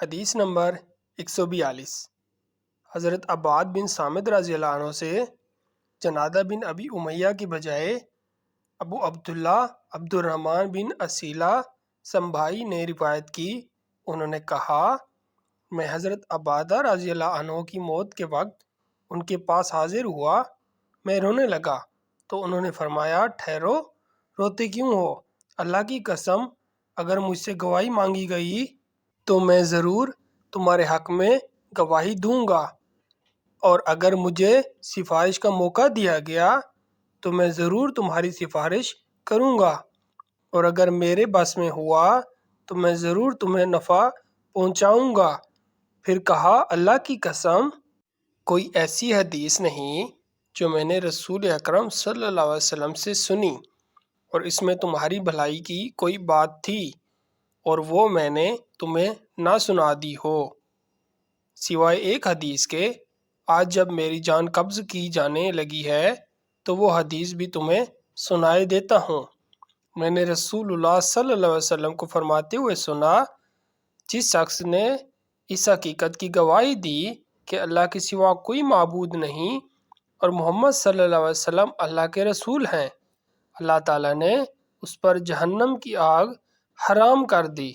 حدیث نمبر 142۔ حضرت عباد بن صامت رضی اللہ عنہ سے جنادہ بن ابی امیہ کی بجائے ابو عبداللہ عبد الرحمن بن اسیلہ سنبھائی نے روایت کی۔ انہوں نے کہا، میں حضرت عبادہ رضی اللہ عنہ کی موت کے وقت ان کے پاس حاضر ہوا۔ میں رونے لگا تو انہوں نے فرمایا، ٹھہرو، روتے کیوں ہو؟ اللہ کی قسم، اگر مجھ سے گواہی مانگی گئی تو میں ضرور تمہارے حق میں گواہی دوں گا، اور اگر مجھے سفارش کا موقع دیا گیا تو میں ضرور تمہاری سفارش کروں گا، اور اگر میرے بس میں ہوا تو میں ضرور تمہیں نفع پہنچاؤں گا۔ پھر کہا، اللہ کی قسم، کوئی ایسی حدیث نہیں جو میں نے رسول اکرم صلی اللہ علیہ وسلم سے سنی اور اس میں تمہاری بھلائی کی کوئی بات تھی اور وہ میں نے تمہیں نہ سنا دی ہو، سوائے ایک حدیث کے۔ آج جب میری جان قبض کی جانے لگی ہے تو وہ حدیث بھی تمہیں سنائے دیتا ہوں۔ میں نے رسول اللہ صلی اللہ علیہ وسلم کو فرماتے ہوئے سنا، جس شخص نے اس حقیقت کی گواہی دی کہ اللہ کے سوا کوئی معبود نہیں اور محمد صلی اللہ علیہ وسلم اللہ کے رسول ہیں، اللہ تعالیٰ نے اس پر جہنم کی آگ حرام کر دی۔